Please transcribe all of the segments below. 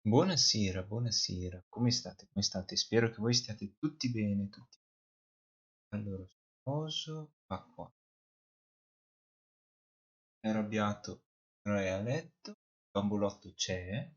Buonasera, buonasera. Come state? Come state? Spero che voi stiate tutti bene, tutti. Allora, sposo va qua. È arrabbiato, però è a letto. Bambolotto c'è.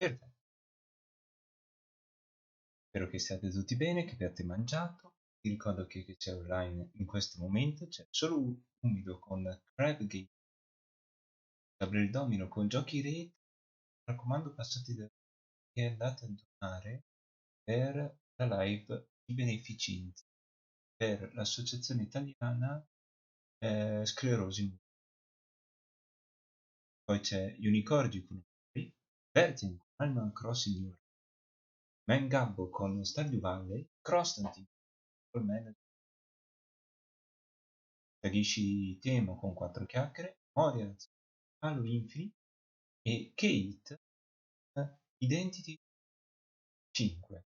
Perfetto. Spero che stiate tutti bene, che abbiate mangiato. Vi ricordo che c'è online in questo momento. C'è solo un video con Crab Game, Gabriel Domino con giochi rete. Mi raccomando, passate da e andate a donare per la live di beneficenza per l'associazione italiana sclerosi multipla. Poi c'è Unicordi con Vertin, Animal Crossing New Mangabbo con Stardew Valley, Crostanti col manager, Tagishi Temo con 4 chiacchiere, Moriarty, Halo Infinite e Kate Identity 5.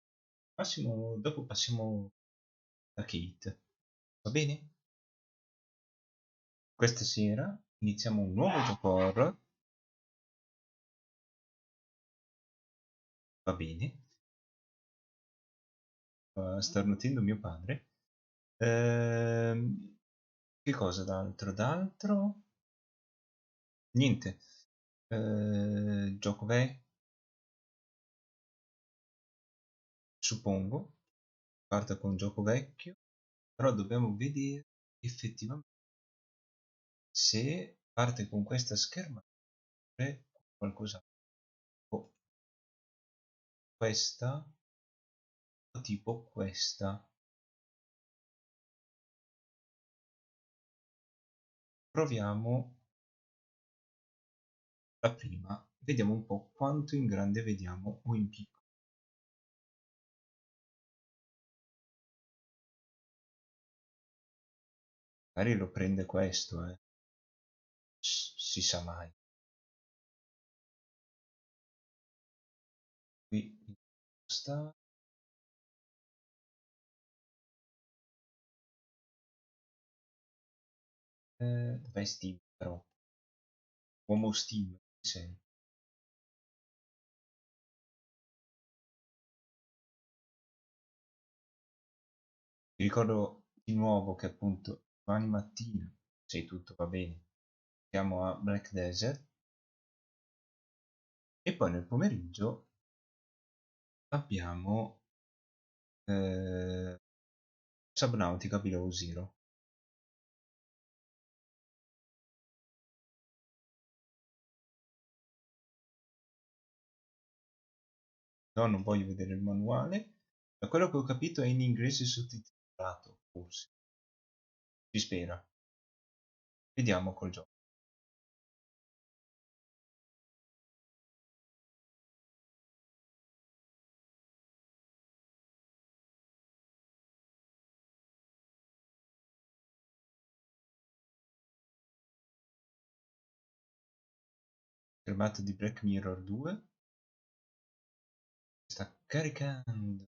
Dopo passiamo a Kate. Va bene? Questa sera iniziamo un nuovo gioco horror. Va bene. Starnutendo mio padre. Che cosa d'altro? D'altro? Niente. Gioco vecchio, suppongo. Parte con un gioco vecchio, però dobbiamo vedere effettivamente se parte con questa schermata oppure qualcos'altro. Tipo questa o tipo questa. Proviamo la prima. Vediamo un po' quanto in grande vediamo o in piccolo. Magari lo prende questo, si sa mai. Qui sta. Dov'è Steam però? Uomo Steam, chi sei? Vi ricordo di nuovo che appunto domani mattina, se tutto va bene, siamo a Black Desert e poi nel pomeriggio abbiamo Subnautica Below Zero. No, non voglio vedere il manuale. Da quello che ho capito è in inglese sottotitolato, forse. Si spera. Vediamo col gioco. Schermata di Black Mirror 2. Sta caricando.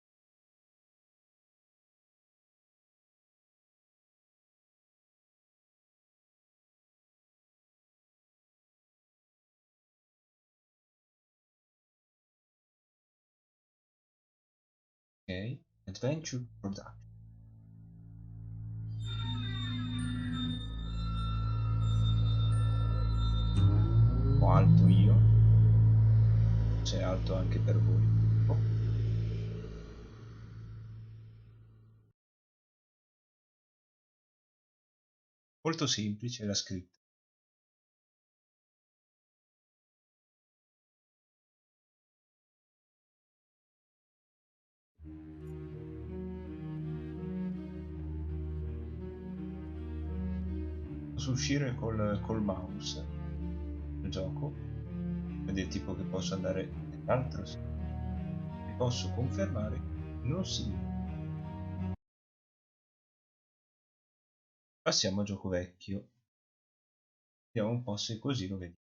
Ok. Adventure Production. Ho alto io. C'è alto anche per voi. Oh, molto semplice la scritta. Posso uscire col mouse nel gioco, del tipo che posso andare nell'altro senso. E posso confermare che non si vede. Passiamo a gioco vecchio. Vediamo un po' se così lo vediamo.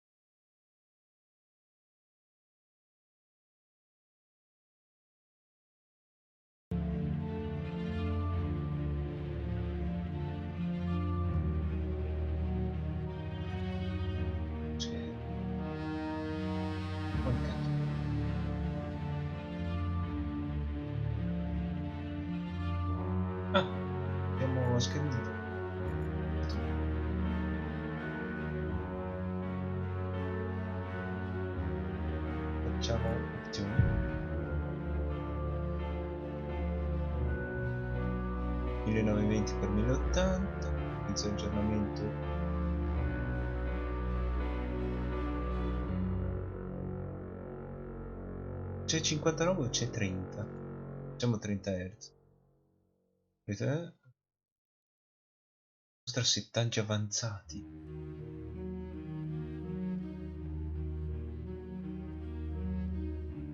Ah, abbiamo scandito. Facciamo opzioni. $1920x1080, senza aggiornamento. C'è 59 o c'è 30? Facciamo 30 Hz. Mostra settaggi avanzati.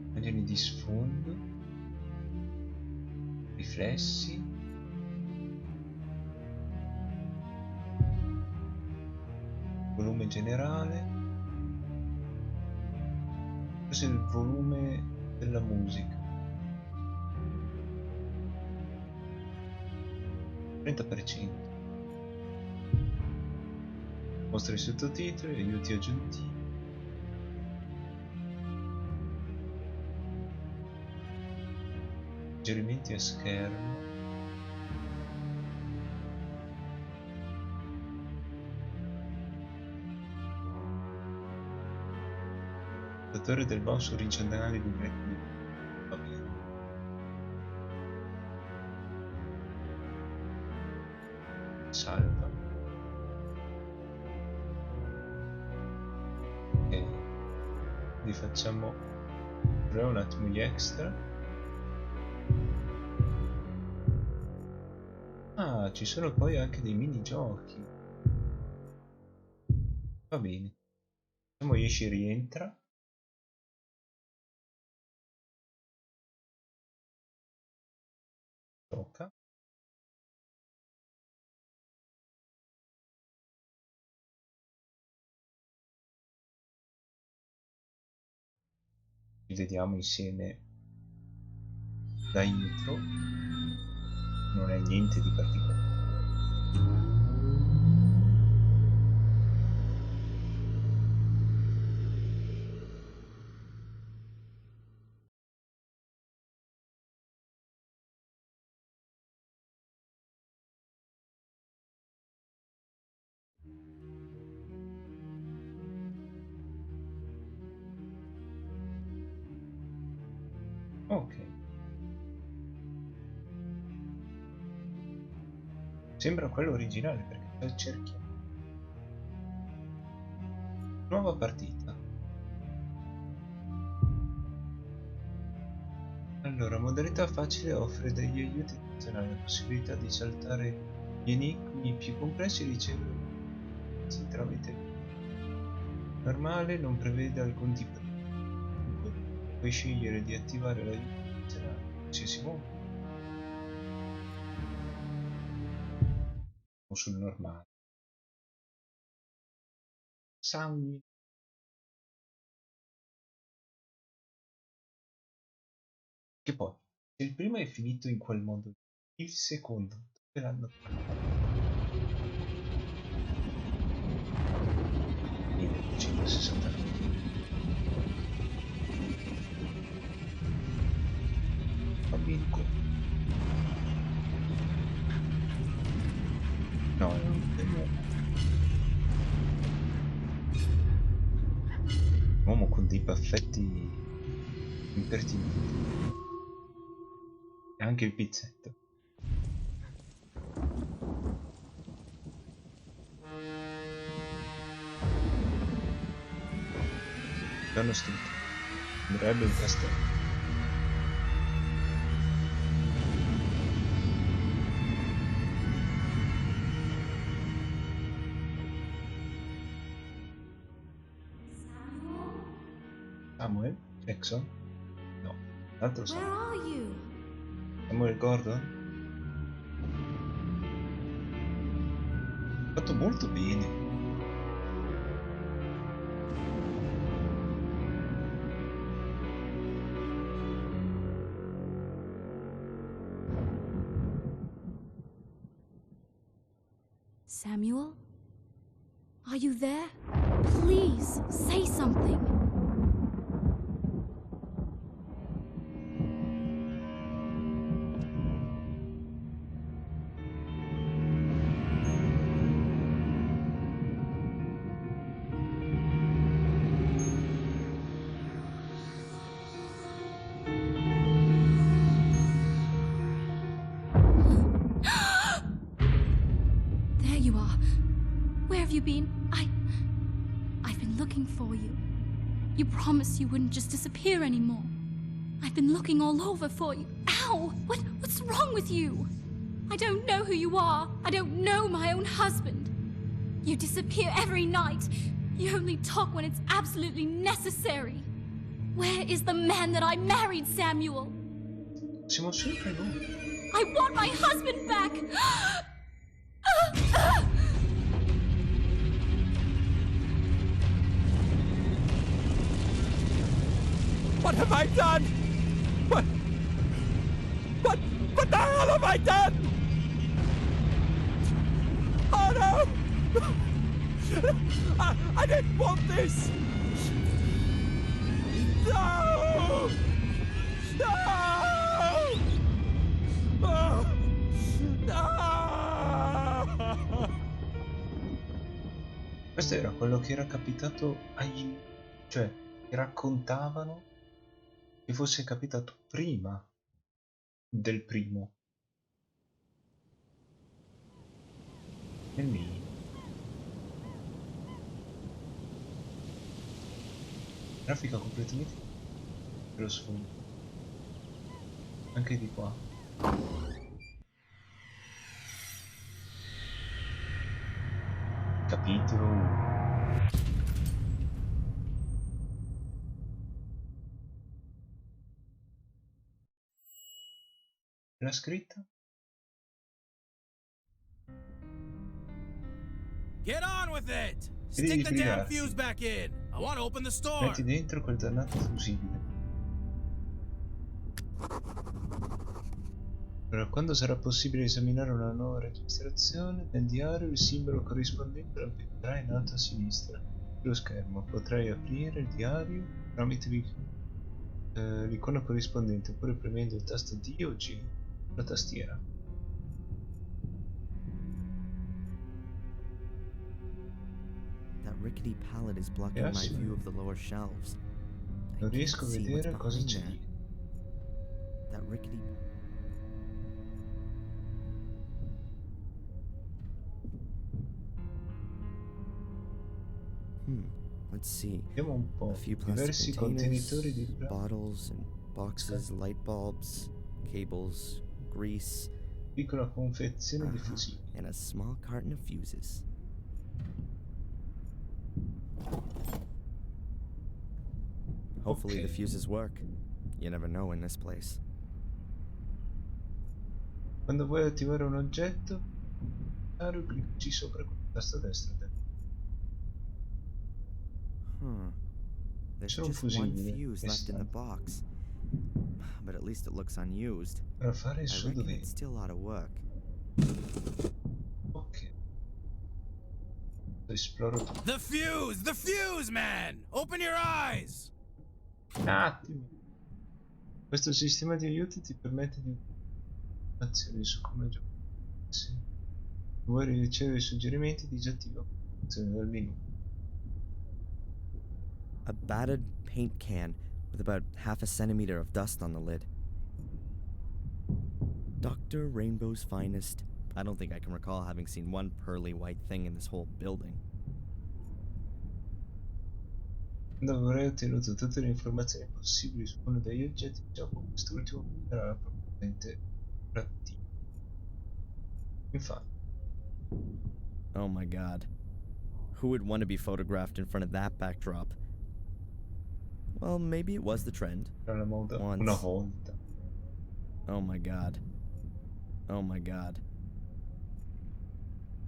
Immagini di sfondo. Riflessi. Volume generale. Questo è il volume della musica. 30%. Mostra i sottotitoli, aiuti aggiuntivi. Suggerimenti a schermo. L'autore del boss originale di Black Mirror. Va bene. Salva. Ok. Quindi facciamo un attimo gli extra. Ah, ci sono poi anche dei minigiochi. Va bene. Facciamo esci rientra. Tocca. Vediamo insieme la intro. Non è niente di particolare. Ok. Sembra quello originale perché c'è il cerchio. Nuova partita. Allora, modalità facile offre degli aiuti addizionali, la possibilità di saltare gli enigmi più complessi e ricevere tramite normale, non prevede alcun tipo di dunque puoi scegliere di attivare l'aiuto addizionale in qualsiasi momento o sul normale. Sound. Che poi, se il primo è finito in quel modo, il secondo dove l'hanno 1969. Va bene qua. No, è un uomo con dei baffetti impertinenti. E anche il pizzetto. L'hanno scritto. Sembrerebbe un castello. Samuel Jackson? No, l'altro Where Samuel. are you? Samuel Gordon? Fatto molto bene. Samuel? Are you there? Please, say something. There you are. Where have you been? I've been looking for you. You promised you wouldn't just disappear anymore. I've been looking all over for you. Ow! What's wrong with you? I don't know who you are. I don't know my own husband. You disappear every night. You only talk when it's absolutely necessary. Where is the man that I married, Samuel? Siamo sempre noi. I want my husband back! What have I done? What the hell have I done? Oh no! I didn't want this! No! No! Oh! No! Questo era quello che era capitato agli... cioè, che raccontavano che fosse capitato prima del primo. Nel mio. Grafica completamente dello sfondo. Anche di qua. Capitolo 1. La scritta? Get on with it! Vedi di Stick the damn brigarti. fuse back in! I want to open the store! Metti dentro quel dannato fusibile. Allora, quando sarà possibile esaminare una nuova registrazione nel diario, il simbolo corrispondente lo vedrai in alto a sinistra dello schermo. Potrai aprire il diario tramite l'icona corrispondente oppure premendo il tasto D o G sulla tastiera. That rickety pallet is blocking my Yes. view of the lower shelves. I Non can't riesco a see what's vedere cosa behind c'è there. lì. That rickety... Let's see. Vediamo un A po'. few plastic Diversi containers, contenitori di bottles and boxes, light bulbs, cables, grease, piccola confezione di uh-huh, fusibili. and a small carton of fuses. Hopefully Ok. the fuses work. You never know in this place. Quando vuoi attivare un oggetto, clicci sopra con il tasto destro. There's C'è un just one fusibile fuse left in the box, but at least it looks unused. per fare il I suo reckon dovere. it still ought to work. Ok. Esploro tutto. The fuse, man! Open your eyes! Un attimo. Questo sistema di aiuto ti permette di azioni su come giocare. Se vuoi ricevere suggerimenti, disattiva la funzione del menu. A battered paint can with about half a centimeter of dust on the lid. Dr. Rainbow's finest. I don't think I can recall having seen one pearly white thing in this whole building. Quando avrai ottenuto tutte le informazioni possibili su uno degli oggetti in gioco, quest'ultimo sarà probabilmente attivo. Infatti, Oh my god. Who would want to be photographed in front of that backdrop? Well, maybe it was the trend. Era la moda Once. una volta. Oh my god. Oh my god.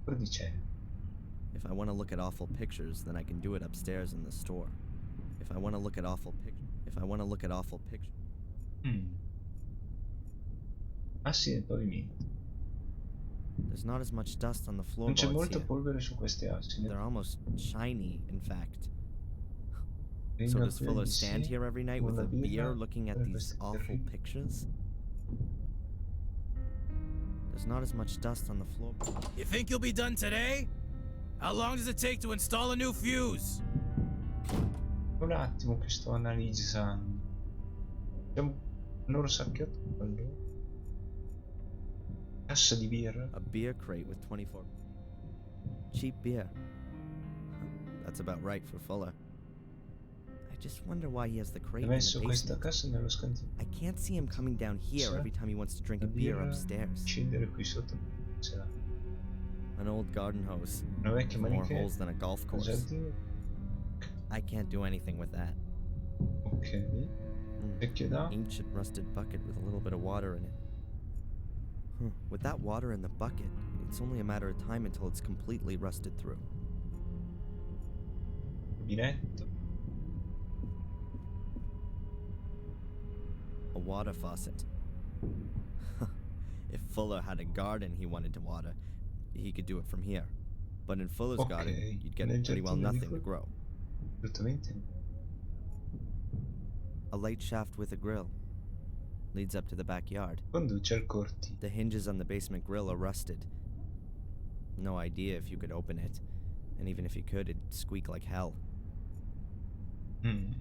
Cosa dicevi? If I want to look at awful pictures, then I can do it upstairs in the store. If I want to look at awful pictures. Mm. Ah sì, nel pavimento. There's not as much dust on the Non c'è floorboards molta here. polvere su queste assi. They're almost shiny, in fact. So Vengo a does Fuller stand sì, here every night con with la a birra beer looking at per these queste awful terribili- pictures? There's not as much dust on the floor. You think you'll be done today? How long does it take to install a new fuse? Un attimo che sto analizzando. Abbiamo un orsacchiotto quello. Cassa di birra. A beer crate with 24. Cheap beer. That's about right for Fuller. I just wonder why he has the crate Ho in the messo questa basement. cassa nello scantino. I can't see him coming down here Sì. every time he wants to drink La a beer birra, upstairs. scendere qui sotto. Ce l'ha. An old garden hose. Una vecchia With more manica holes than a golf al course. giardino. I can't do anything with that. Ok. Vecchio da. Ancient rusted bucket with a little bit of water in it. With that water in the bucket, it's only a matter of time until it's completely rusted through. Rubinetto. A water faucet. If Fuller had a garden he wanted to water, he could do it from here. But in Fuller's Ok, garden, you'd get nel pretty well giardino di nothing to Fuller. grow. Assolutamente. A light shaft with a grill leads up to the backyard. Conduce al cortile. The hinges on the basement grill are rusted. No idea if you could open it, and even if you could, it'd squeak like hell. Mm.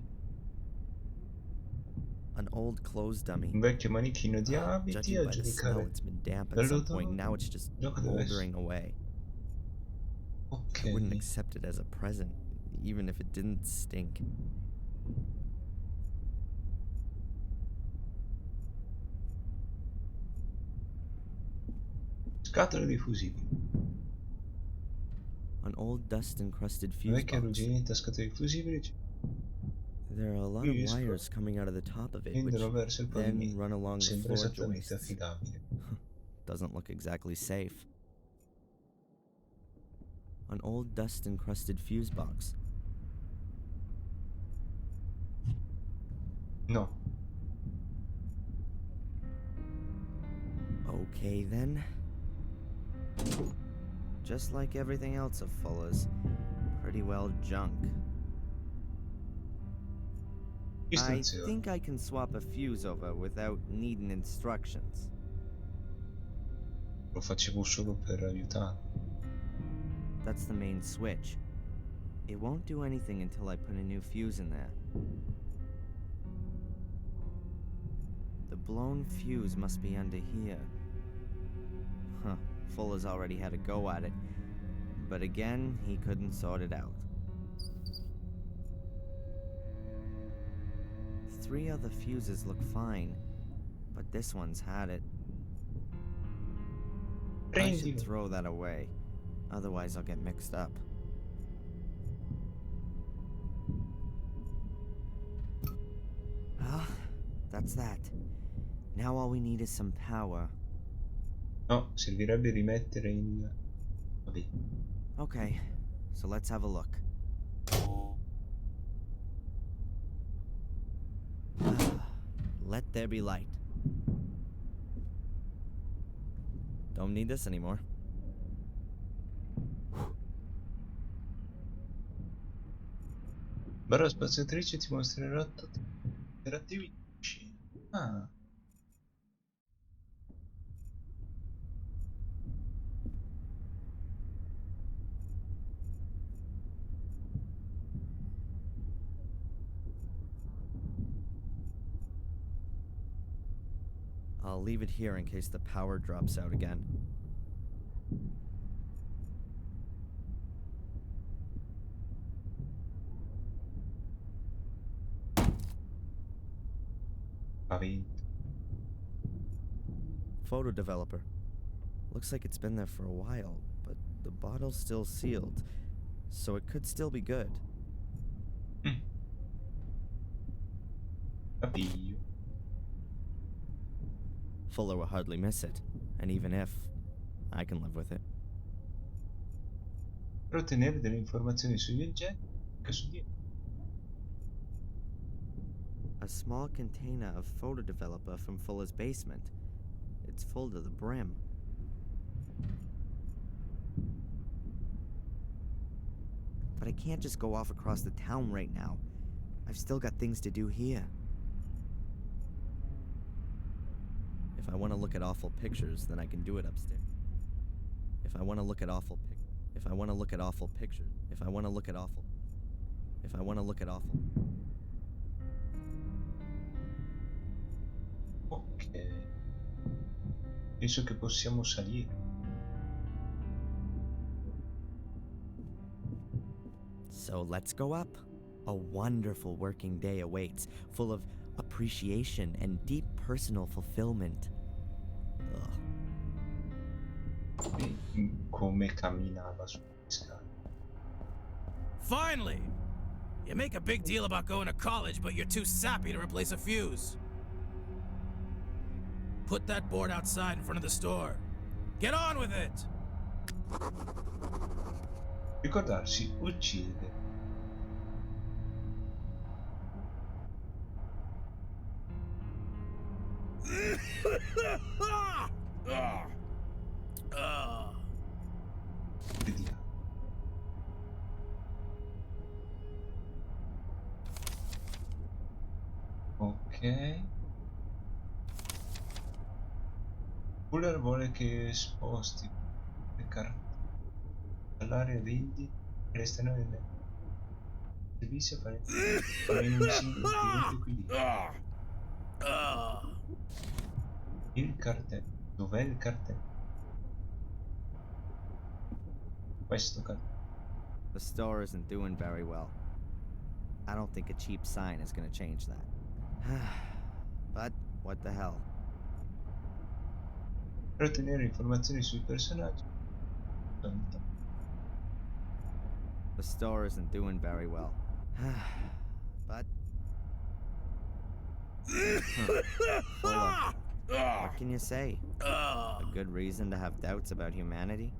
An old clothes dummy. Un vecchio manichino di abiti Judging a by the smell, giudicare. it's been damp at some point. dall'odore, Now it's just gioco deve essere. moldering away. Ok. I wouldn't accept it as a present, even if it didn't stink. Scatola di fusibili. An old dust-encrusted Una fuse vecchia box. arrugginita scatola di fusibili. There are a lot of Fuse wires coming out of the top of it, which Scendono verso il then pavimento. run along the Sembra floor esattamente joists. affidabile. Doesn't look exactly safe. An old dust-encrusted fuse box. No. Okay then. Just like everything else of Fuller's, pretty well junk. I Istruzioni. think I can swap a fuse over without needing instructions. Lo facevo solo per aiutare. That's the main switch. It won't do anything until I put a new fuse in there. The blown fuse must be under here. Huh, Fuller's already had a go at it. But again, he couldn't sort it out. 3 other fuses look fine, but this one's had it. I should Prendilo. throw that away, otherwise I'll get mixed up. Well, that's that. Now all we need is some power. No, servirebbe rimettere il... Vabbè. Okay, so let's have a look. Let there be light. Don't need this anymore. Barra spaziatrice ti mostrerà tutti gli interattivi di cucina. Ah. I'll leave it here in case the power drops out again. Pavimento. Photo developer. Looks like it's been there for a while, but the bottle's still sealed, so it could still be good. Capiglio. Fuller will hardly miss it, and even if, I can live with it. Per ottenere delle informazioni sugli oggetti, anche su di A small container of photo developer from Fuller's basement. It's full to the brim. But I can't just go off across the town right now. I've still got things to do here. If I want to look at awful pictures, then I can do it upstairs. If I want to look at awful pictures. If I want to look at awful pictures. If I want to look at awful. If I want to look at awful. Ok. Penso che possiamo salire. So let's go up. A wonderful working day awaits, full of appreciation and deep personal fulfillment. Ugh. Come camminava sulle scale. Finally! You make a big deal about going to college, but you're too sappy to replace a fuse. Put that board outside in front of the store. Get on with it! Ricordarsi uccide. Vediamo. Ok. Fuller vuole che sposti le carte dall'area degli restano nel servizio apparentemente almeno un singolo cliente qui dentro. Il cartello. Dov'è il cartello? Questo cartello. The store isn't doing very well. I don't think a cheap sign is gonna change that. But what the hell? Per ottenere informazioni sui personaggi. The store isn't doing very well. But Fuller, what can you say? A good reason to have doubts about humanity?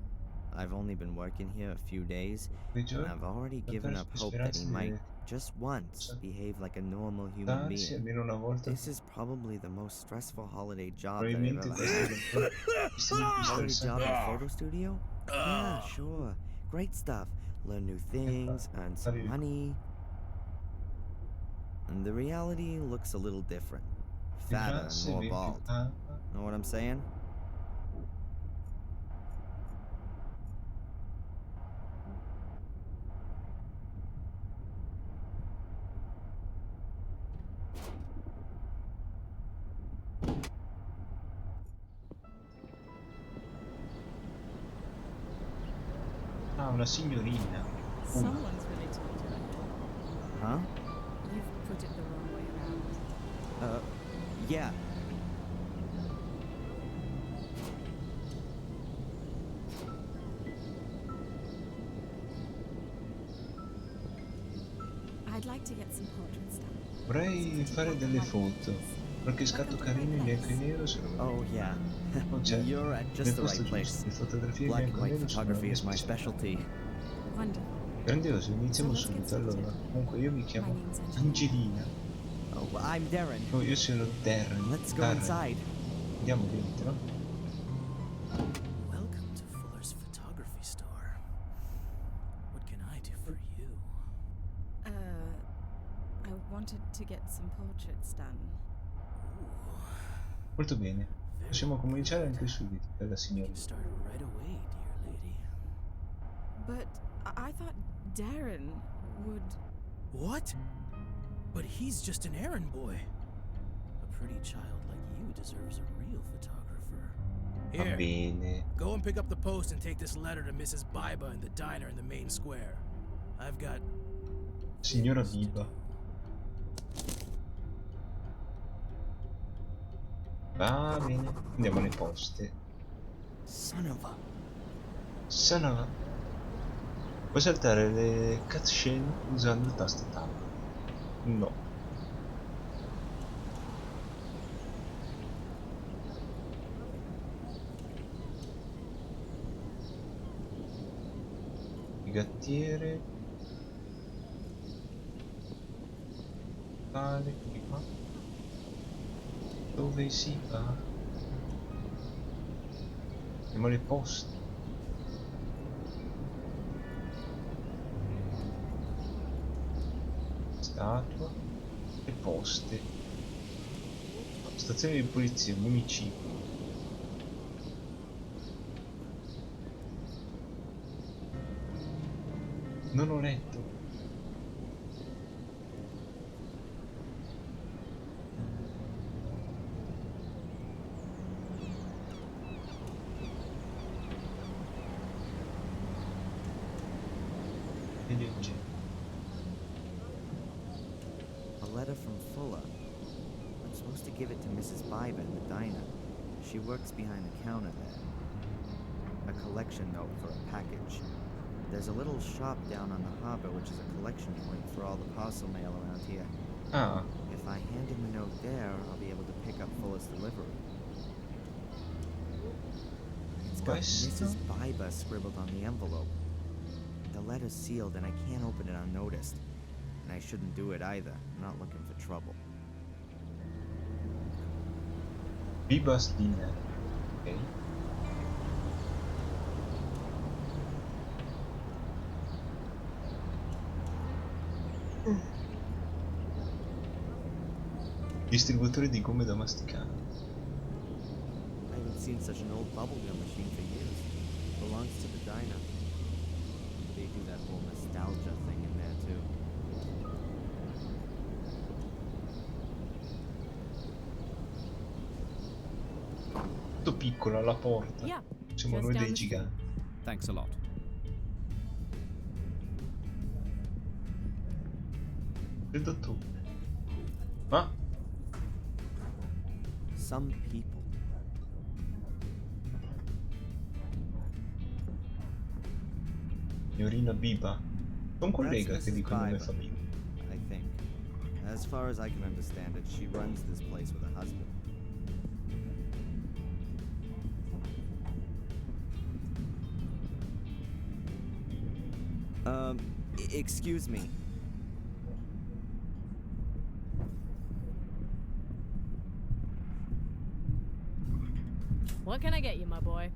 I've only been working here a few days, and I've already given up hope that he might, just once, behave like a normal human being. Almeno una volta. This is probably the most stressful holiday job that I've Probabilmente ever questo had. Holiday è job in a photo studio? Yeah, sure. Great stuff. Learn new things, earn some money. And the reality looks a little different. Fatter and more bald. Know what I'm saying? Ah, una signorina. Someone's really told you. Huh? You've put it the wrong way around. Yeah. I'd like to get some portraits done. Vorrei fare delle foto. Qualche scatto carino in bianco e nero se lo Oh, yeah. Oh, certo. You're at Nel just the posto right place. giusto. Le fotografie in Black and bianco e white nero sono photography la is my mia specialità. specialty. Wonderful. Grandioso, iniziamo So let's get subito. Allora, started. comunque io mi My chiamo name's Angelina. Oh, well, I'm Darren. Oh, io sono Darren. Let's go Darren. inside. Andiamo dentro. Welcome to Fuller's photography store. What can I do for you? I wanted to get some portraits done. Molto bene. Possiamo cominciare anche subito, bella We signora. can start right away, dear lady. But I thought Darren would... What? But he's just an errand boy. A pretty child like you deserves a real photographer. Va Here, bene. go and pick up the post and take this letter to Mrs. Biba in the diner in the main square. I've got... Signora things to Biba. do. Va bene. Andiamo alle poste. Son of a... Sana. Puoi saltare le cutscene usando il tasto tab. No. Gattiere. Vale, di qua. Dove si va? Andiamo alle poste. Statua. Le poste. Stazione di polizia, municipio. Non ho letto. E legge. A letter from Fuller. I'm supposed to give it to Mrs. Biber in the diner. She works behind the counter there. A collection note for a package. There's a little shop down on the harbor which is a collection point for all the parcel mail around here. Ah, If I hand him the note there, I'll be able to pick up Fuller's delivery. It's got questo? Mrs. Biber scribbled on the envelope. The letter's sealed and I can't open it unnoticed. And I shouldn't do it either. I'm not looking for trouble. Bibas dinner. Ok. Distributore di gomme da masticare. I haven't seen such an old bubblegum machine for years. Belongs to the diner. They do that whole nostalgia thing in there too. Molto piccola la porta. Yeah, Siamo just noi down dei the street. giganti. Thanks a lot. Credo tu. Ah, Some people. Signorina Biba. Sono collega That's che Mrs. dicono nome Biber, famiglia. I think. As far as I can understand it, she runs this place with her husband. Excuse me. What can I get you, my boy?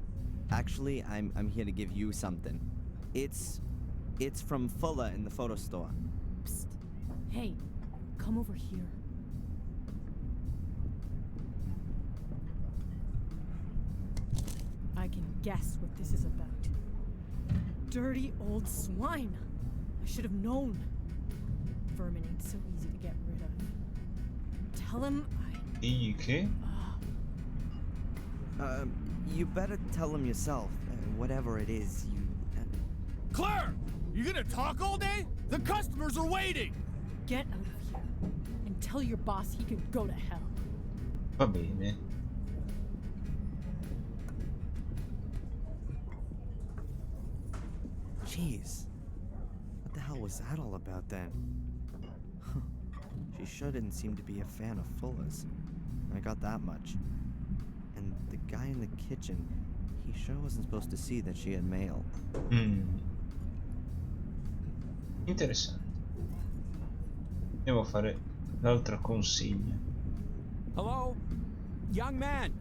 Actually, I'm here to give you something. It's from Fuller in the photo store. Psst. Hey, come over here. I can guess what this is about. Dirty old swine. I should have known. Vermin ain't so easy to get rid of. Tell him Digli che? You better tell him yourself. Whatever it is, you... Claire! You gonna talk all day? The customers are waiting! get out of here and tell your boss he can go to hell. Va bene. Jeez. What the hell was that all about then? She sure didn't seem to be a fan of Fuller's. I got that much. And the guy in the kitchen, he sure wasn't supposed to see that she had mail. Interessante. Andiamo a fare l'altra consegna. Hello? Young man!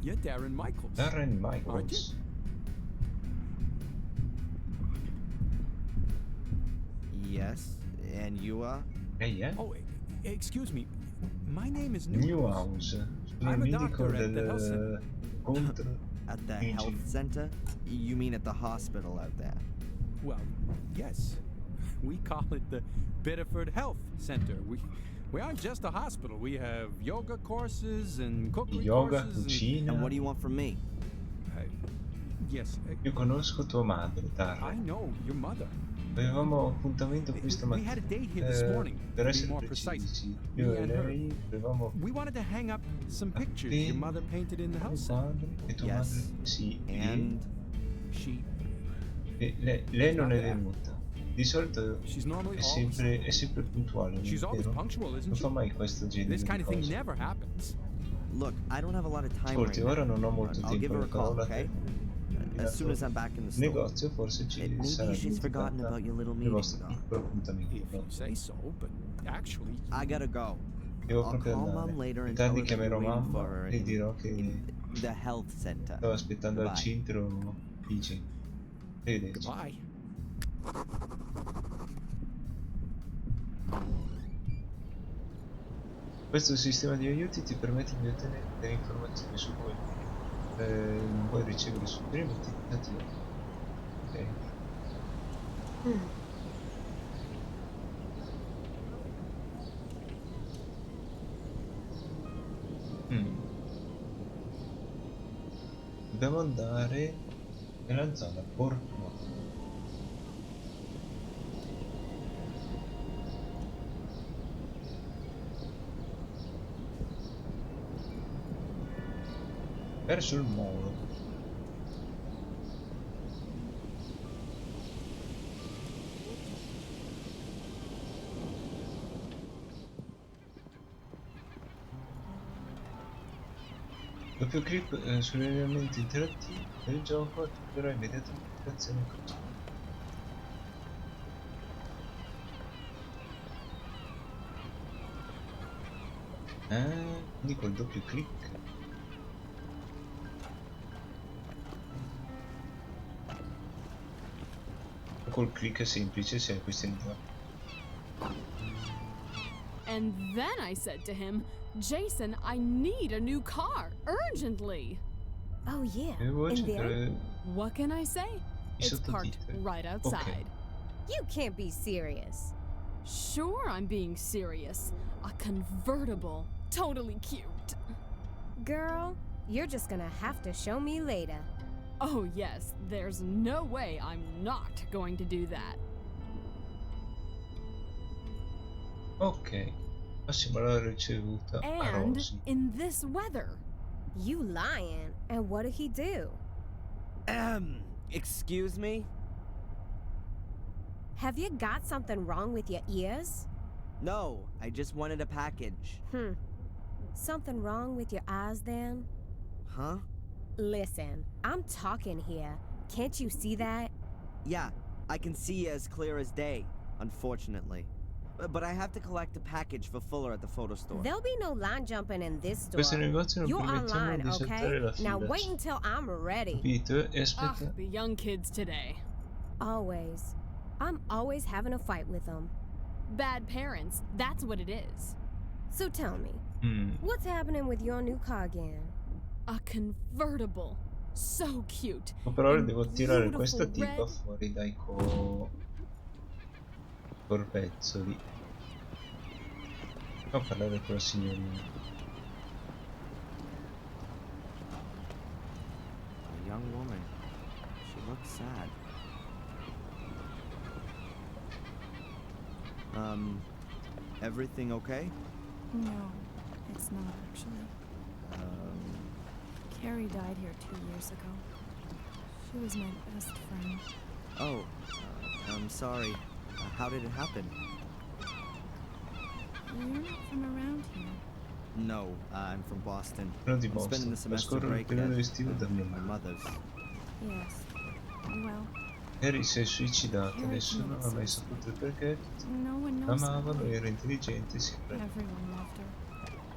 You're Darren Michaels. Darren Aren't you? Michaels. Yes, and you are? Lei è? Oh, excuse me. My name is Newhouse. Sono il I'm a medico doctor at the health del center. contro. At the PG. health center? You mean at the hospital out there? Well, yes. We call it the Biddeford Health Center. We aren't just a hospital. We have yoga courses and cookery Yoga, courses. cucina. And what do you want from me? Yes, Io conosco tua madre, I Darren. know your mother. Avevamo appuntamento questa We had a mattina. date here this morning, Per to be essere more precisi, precise. sì. Me Io e and her. lei avevamo We wanted to hang up some pictures your Appena mother painted in the tuo health center. padre e tua Yes. madre. Sì, And She lei non è venuta. Di solito she's normally è always sempre puntuale, she's always vero? punctual, isn't Non she? fa mai questo genere This di kind of thing cose. never happens. look, I don't have a lot of time Ascolti, right ora now. non ho molto I'll tempo, give her a la call, parola a okay? te. as soon as I'm back in the il store. negozio, forse ci Maybe sarà she's forgotten dimenticata about your little il meeting, vostro Doc. piccolo appuntamento. If you say so, but actually, I gotta go. Devo I'll proprio call andare. Mom later Più and tell tardi her that you're chiamerò waiting for mamma her e dirò che in the health center. stavo aspettando al Goodbye. centro PG. Arrivederci. goodbye. Questo sistema di aiuti ti permette di ottenere delle informazioni su cui non puoi ricevere suggerimenti indicativi. Ok. Dobbiamo andare nella zona portuale. Verso il molo. Doppio clic sugli elementi interattivi del gioco attiverà immediatamente l'azione così. Quindi col doppio clic. O col clic semplice se hai questa idea. And then I said to him, Jason, I need a new car, urgently. Oh, yeah. Devo And then? accendere What can I say? i It's parked sottotitoli. right outside. You can't be serious. Sure, I'm being serious. A convertible. Totally cute. Girl, you're just gonna have to show me later. Oh, yes, there's no way I'm not going to do that. Ok, passiamo alla ricevuta a And Rosy. in this weather. You lying. And what did he do? Excuse me? Have you got something wrong with your ears? No, I just wanted a package. Something wrong with your eyes then? Huh? Listen, I'm talking here. Can't you see that? Yeah, I can see as clear as day, unfortunately. But I have to collect a package for Fuller at the photo store. There'll be no line jumping in this store. Questo negozio non You're permettiamo online, di saltare okay? la fila. Now wait until I'm ready. Capito? E aspetta. Ugh, the young kids today. Always. I'm always having a fight with them. Bad parents, that's what it is. So tell me, what's happening with your new car again? A convertible. So cute. Ma però And devo tirare beautiful questa tipa red. fuori dai corpezzoli. Non parlare con la signorina. A young woman. She looks sad. Everything okay? No, it's not actually. Carrie died here 2 years ago. She was my best friend. Oh, I'm sorry. How did it happen? You're not from around here. No, I'm from Boston. Sono di I'm spending Boston. the semester Trascorro il break periodo at estivo da mia my madre. mother's. Yes. Well, Harry si è suicidato, nessuno ha mai saputo il perché. no one knows. L'amavano, era intelligente, si prende. Everyone loved her.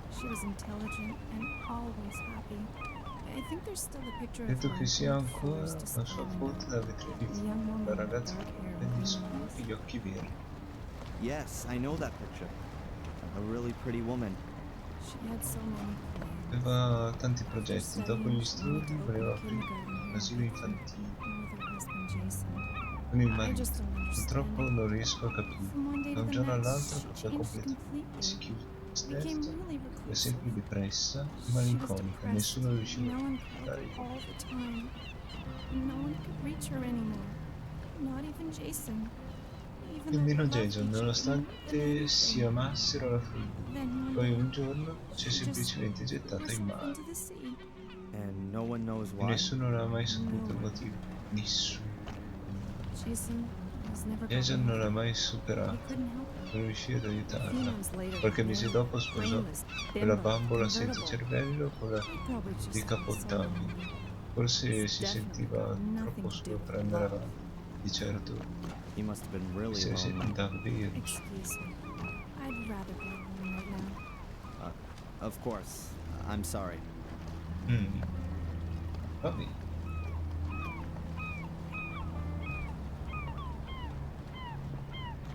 She was intelligent and always happy. I think there's still a picture of Credo her che sia in the ancora forest la display sua window. foto da vetrina di A young fumo, woman la with ragazza dark hair con gli and scuri blue e gli occhi veri. Yes, I know that picture. A really pretty woman. eyes. She had so many plans. Aveva tanti progetti, dopo gli studi voleva aprire un asilo infantile. With her husband Jason. Con il I marito. just don't Purtroppo understand. non riesco a capire. From one day Da to un the giorno next, all'altro she cambia changed completamente. Si completely. chiuse in se Became stessa, really era reclusive. sempre depressa e She was malinconica, depressed, nessuno riusciva a melancholic dare all the time. No one could reach her anymore. Not even Jason. Even Nemmeno though Jason, nonostante si amassero alla follia. Then Poi one un giorno si è she just semplicemente gettata in herself mare into the sea. And no one knows e why? nessuno ne ha mai saputo il motivo. Nessuno. Jason was never Jason gotten non l'ha over. mai He superato, couldn't help it. non riuscì ad A few aiutarla. months later, Qualche mese Mary, dopo sposò brainless, quella bimbo, bambola senza convertible. cervello con la He probably just decapottabile. Forse It's si definitely sentiva got nothing troppo to do solo with per andare love. avanti. Di certo, He must have been really essere lonely. davvero. Excuse me. I'd rather be alone right now. Of course. I'm sorry. Mm, va bene.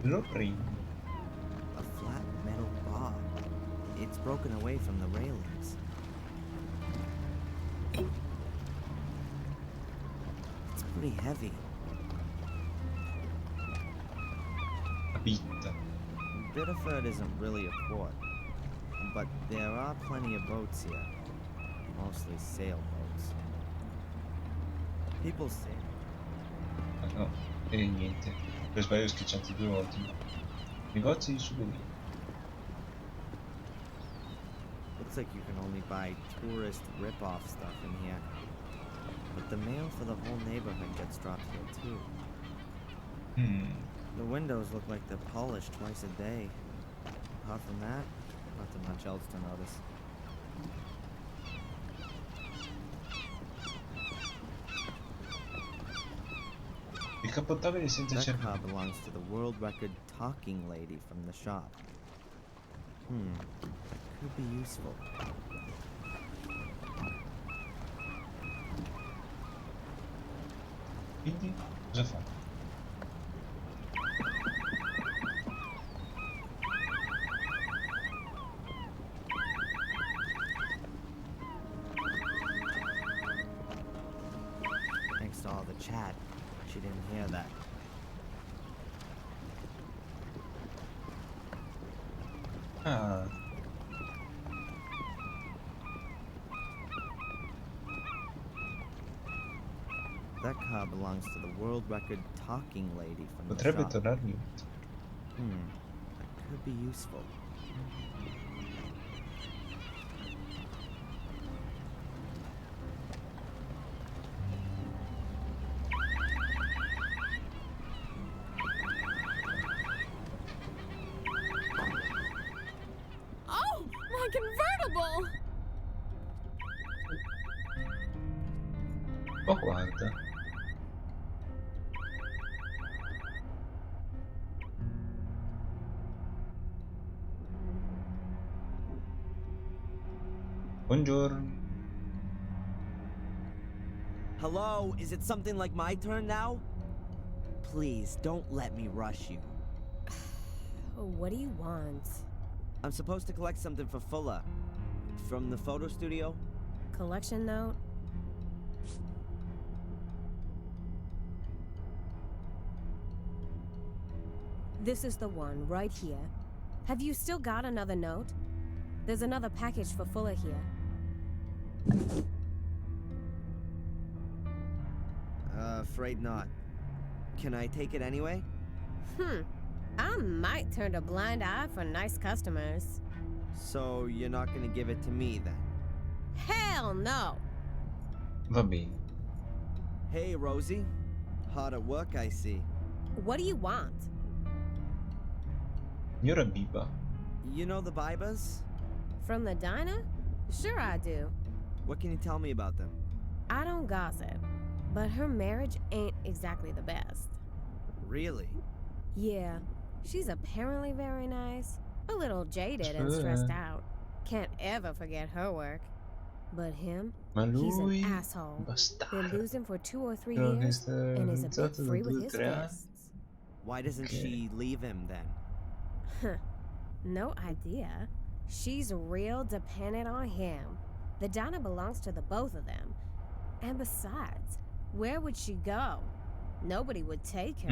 Lo prendo. A flat metal bar. It's broken away from the railings. It's pretty heavy. La pitta. Biddeford isn't really a port, but there are plenty of boats here. Mostly sailboats. People say Ah, no, e niente. Per sbaglio ho schiacciato 2 volte. Negozi di souvenir. looks like you can only buy tourist rip-off stuff in here. But the mail for the whole neighborhood gets dropped here too. The windows look like they're polished twice a day. Apart from that, nothing much else to notice. Il cappottabile senza That car cercare. belongs to the world record talking lady from the shop. Could be useful. Quindi, cosa fa? Thanks to all the chat, she didn't hear that. Ah, That car belongs to the world record talking lady from the potrebbe shop. tornarmi utile. That could be useful. Oh, my convertible! Oh, guarda. Buongiorno. Hello, is it something like my turn now? Please, don't let me rush you. What do you want? I'm supposed to collect something for Fuller. From the photo studio? Collection note? This is the one, right here. Have you still got another note? There's another package for Fuller here. Afraid not. Can I take it anyway? I might turn a blind eye for nice customers. So you're not gonna give it to me then? Hell no! Va bene. Hey, Rosie. Hard at work, I see. What do you want? Signora Biba. You know the Bibas? From the diner? Sure I do. What can you tell me about them? I don't gossip, but her marriage ain't exactly the best. Really? Yeah, she's apparently very nice. A little jaded and stressed out. Can't ever forget her work. But him, Ma he's lui, an asshole. Been bastardo. losing for 2 or 3 Credo che years sta and is a bit organizzato da free with 2 o his 3 anni. fists. Why doesn't she leave him then? Huh. No idea. She's real dependent on him. The diner belongs to the both of them. And besides, where would she go? Nobody would take her.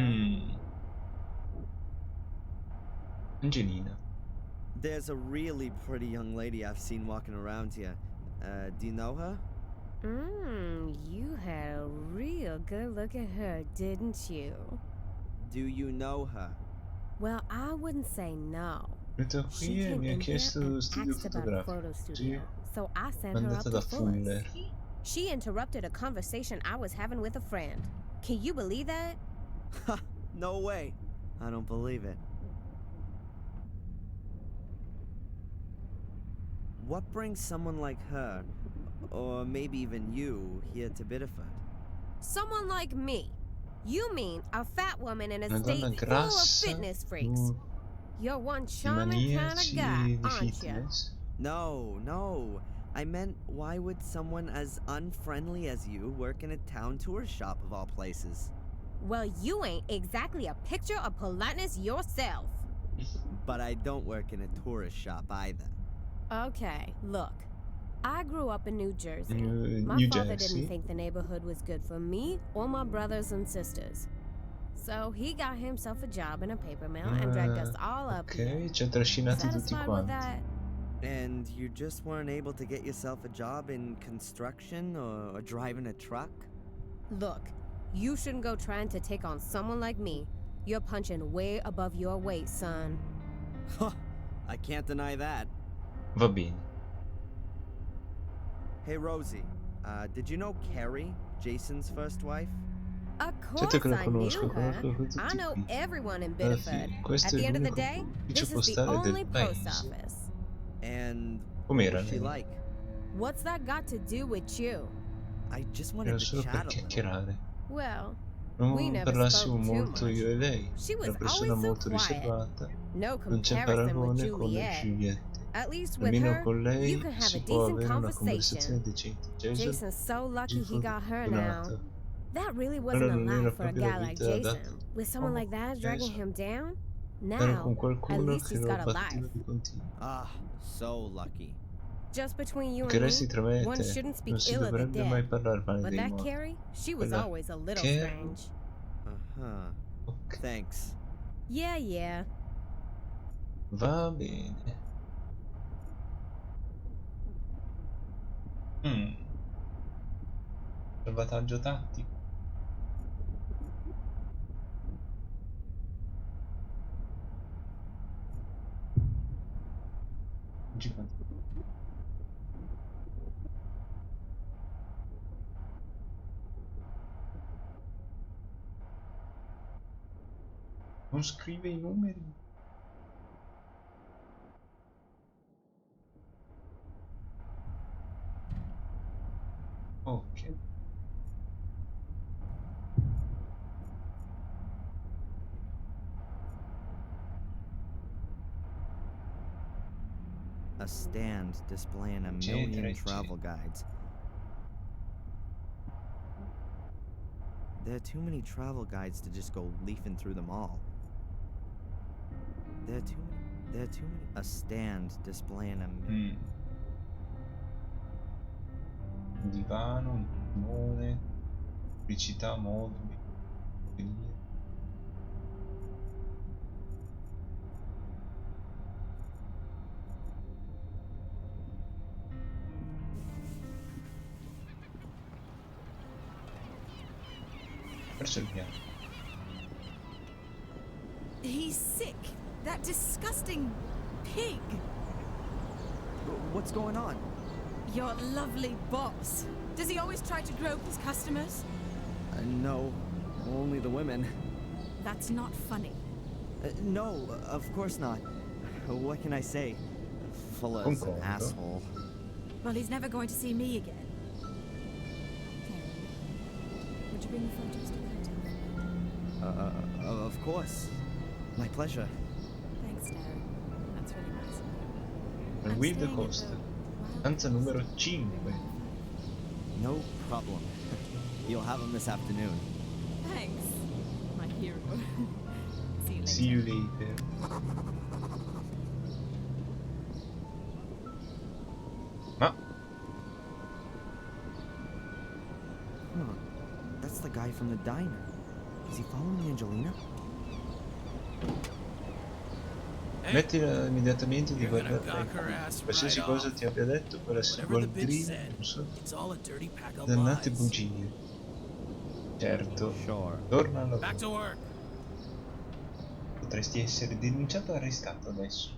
Angelina. There's a really pretty young lady I've seen walking around here. Do you know her? You had a real good look at her, didn't you? Do you know her? Well, I wouldn't say no. Venuta She qui e came mi ha in here chiesto and studio asked about a fotografico. photo Sì, studio, so I sent her up mandata to da Fuller's. Fuller. She interrupted a conversation I was having with a friend. Can you believe that? Ha! No way! I don't believe it. What brings someone like her, or maybe even you, here to Biddeford. Someone like me. You mean a fat woman in a Una donna state full of grassa, fitness freaks. You're one di charming kind of maniaci guy, di aren't you? fitness. No. I meant, why would someone as unfriendly as you work in a town tourist shop of all places? Well, you ain't exactly a picture of politeness yourself. But I don't work in a tourist shop either. Okay, look. I grew up in New Jersey. My New father Jersey. didn't think the neighborhood was good for me or my brothers and sisters. So he got himself a job in a paper mill and dragged us all up here. Ok, ci ha trascinati tutti Satisfied with quanti. that? And you just weren't able to get yourself a job in construction or driving a truck? Look, you shouldn't go trying to take on someone like me. You're punching way above your weight, son. Huh, I can't deny that. Va bene. Hey Rosie, did you know Carrie, Jason's first wife? Of Certo course che lo I knew conosco, her. conosco tutti I know qui. everyone in Alla Biddeford. fine, At questo the è end of the l'unico day, ufficio this is the postale only del post paese. office. And what Com'era was she lei? like? What's that got to do with you? I just Era wanted to solo per chat a little. chiacchierare. Well, Non we never parlassimo spoke too molto much. io e lei. She was Una persona always so molto quiet. riservata. No Non c'è comparison with paragone con Juliet. Juliette. At least with Almeno her, con you lei can have si a può decent avere una conversazione conversation. decente. Jason Jason's so lucky he Gifford got her now. donato. That really Allora wasn't a non era life for a proprio la guy like vita adatta. Jason. With someone like that dragging him down? Ero Now, con at qualcuno least che he's lo got a battiva life. di continuo. Ah, so lucky. Just between you Che and resti me, tra me e one te. shouldn't Non speak si ill of the dovrebbe mai dead. parlare male But dei that morti. Carrie, she was Quella always a little Carrie- strange. Uh-huh. Ok, Thanks. Yeah. va bene. Salvataggio tattico. Non scrive i numeri. Ok. A stand displaying a million travel guides. There are too many travel guides to just go leafing through them all. There are too many. A stand displaying a Un divano, un timone, pubblicità, moduli, perso il piano. He's sick. That disgusting pig. What's going on? Your lovely boss. Does he always try to grope his customers? No, only the women. That's not funny. No, of course not. What can I say? Full as an Concordo. asshole. Well, he's never going to see me again. Would you bring the photos to the hotel? Of course. My pleasure. Thanks, Darren. That's really nice. And I'm with the staying at cost. the Stanza numero 5. No problem. You'll have them this afternoon. Thanks, my hero. See you later. See you later. Ma Huh. That's the guy from the diner. Is he following Angelina? smettila immediatamente di You're gonna guardare gawk her ass qualsiasi right cosa off. ti abbia detto, quella Whatever the bitch guardrina, said, non so, it's all a dirty pack of dannate lies. bugie. Certo, Sure. torna al Back to lavoro. work. Potresti essere denunciato o arrestato adesso.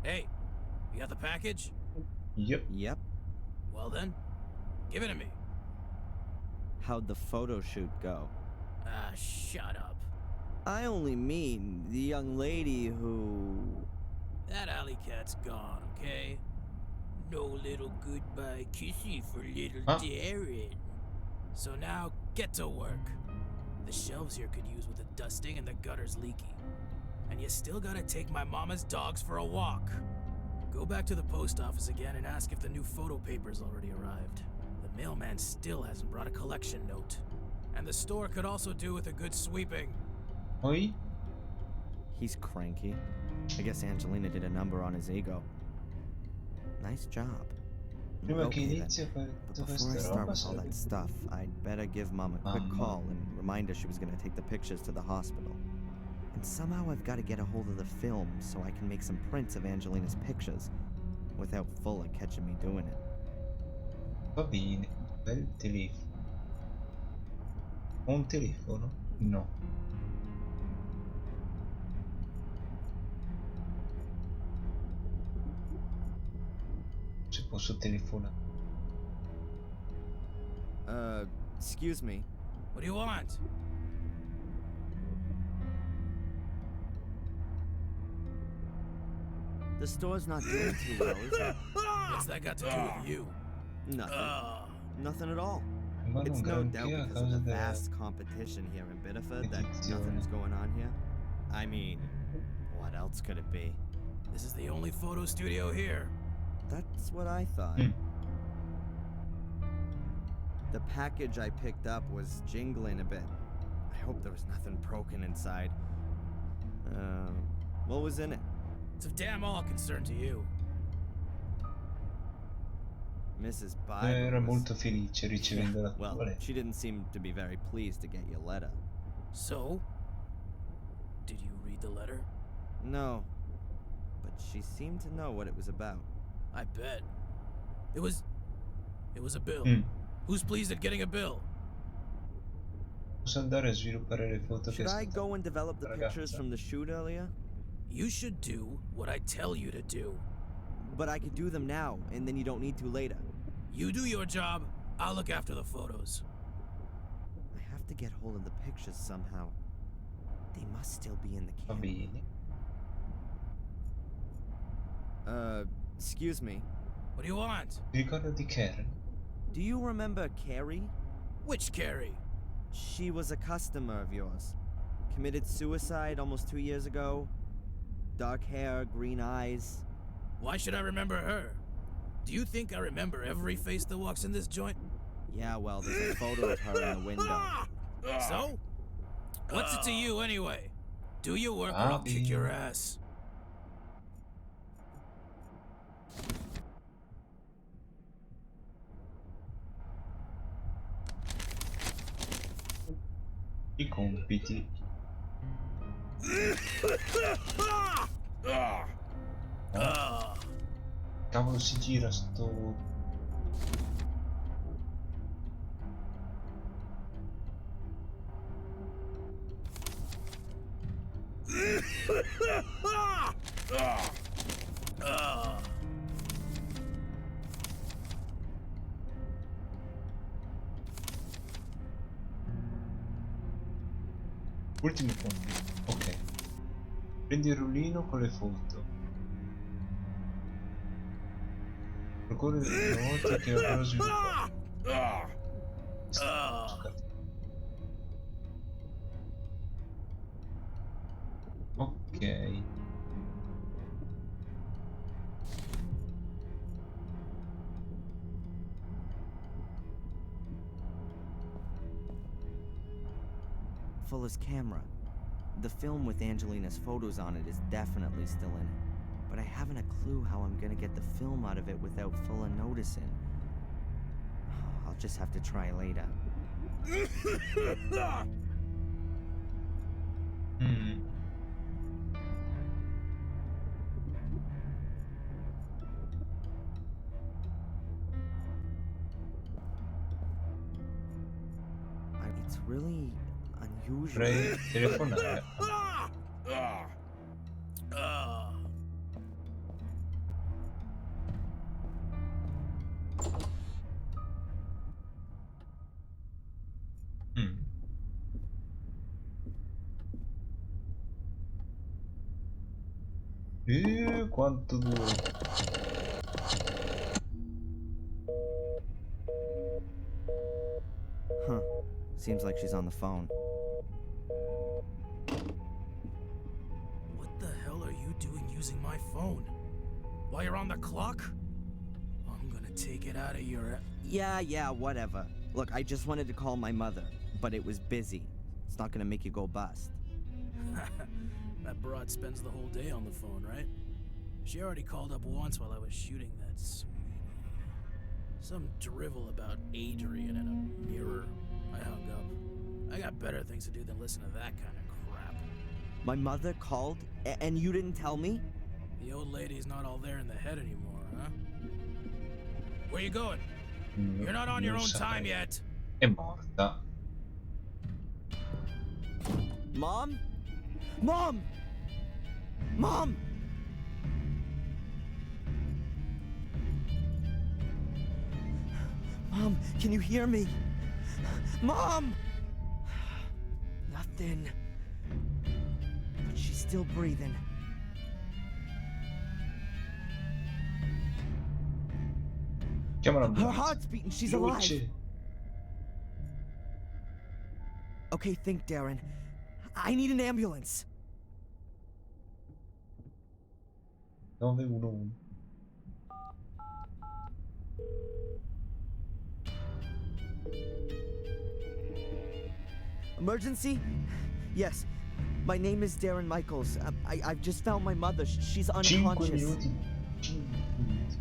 Hey, you got the package? Yep. Well then, give it to me. How'd the photo shoot go? Ah, shut up. I only mean the young lady who... That alley cat's gone, okay? No little good by kissy for little Ah. Darren. So now, get to work. The shelves here could use with a dusting and the gutter's leaky. And you still gotta take my mama's dogs for a walk. Go back to the post office again and ask if the new photo paper's already arrived. The mailman still hasn't brought a collection note. And the store could also do with a good sweeping. Poi? He's cranky. I guess Angelina did a number on his ego. Nice job. Prima che Okay, then. inizia But tutta before I questa start roba with all that sarebbe... stuff, I'd better give Mom a quick Mamma. call and remind her she was gonna take the pictures to the hospital. And somehow I've got to get a hold of the film so I can make some prints of Angelina's pictures without Fuller catching me doing it. Va bene, bel telefono. Ho un telefono? No. Se posso telefonare. Excuse me. What do you want? The store's not doing too well, is it? What's that got to do with you? Nothing. Ugh. Nothing at all. Ma It's non no doubt granché a because of causa the della... vast competition here in Biddeford that Edizione. nothing's going on here. I mean, what else could it be? This is the only photo studio here. That's what I thought. Mm. The package I picked up was jingling a bit. I hope there was nothing broken inside. What was in it? It's of damn all concern to you. Mrs. Bible Era was- molto felice ricevendo la tua Well, lettera. she didn't seem to be very pleased to get your letter. So? Did you read the letter? No, but she seemed to know what it was about. I bet. It was a bill. Mm. Who's pleased at getting a bill? Posso andare a sviluppare le foto che Should I sto- go and develop the ragazza? pictures from the shoot earlier? You should do what I tell you to do. But I could do them now, and then you don't need to later. You do your job, I'll look after the photos. I have to get hold of the pictures somehow. They must still be in the Va camera. bene. Excuse me. What do you want? Ti ricordo di Karen? Do you remember Carrie? Which Carrie? She was a customer of yours. Committed suicide almost 2 years ago. Dark hair, green eyes. Why should I remember her? Do you think I remember every face that walks in this joint? Yeah, well, there's a photo of her in the window. So? What's it to you anyway? Do your work or I'll kick your ass. I compiti. Cavolo, si gira sto... Ultimo compito. Ok. Prendi il rullino con le foto. Procura una volta che avrò sviluppato. Ok. Fuller's camera. The film with Angelina's photos on it is definitely still in it. But I haven't a clue how I'm gonna get the film out of it without Fuller noticing. I'll just have to try later. Mm. It's really unusual. Vorrei telefonare. Mm. Quanto duro. Seems like she's on the phone. What the hell are you doing using my phone? While you're on the clock? I'm gonna take it out of your... Yeah, whatever. Look, I just wanted to call my mother, but it was busy. It's not gonna make you go bust. That broad spends the whole day on the phone, right? She already called up once while I was shooting that sweetie. Some drivel about Adrian and a mirror. I hung up. I got better things to do than listen to that kind of crap. My mother called, and you didn't tell me? The old lady's not all there in the head anymore, huh? Where you going? You're not on your own time yet. È morta. Mom? Mom! Mom! Mom, can you hear me? Mom! Nothing. But she's still breathing. Her heart's beating. She's alive. Okay, think, Darren. I need an ambulance. 911. Emergency? Yes. My name is Darren Michaels. I've just found my mother. She's 5 unconscious. minuti. 5 minuti.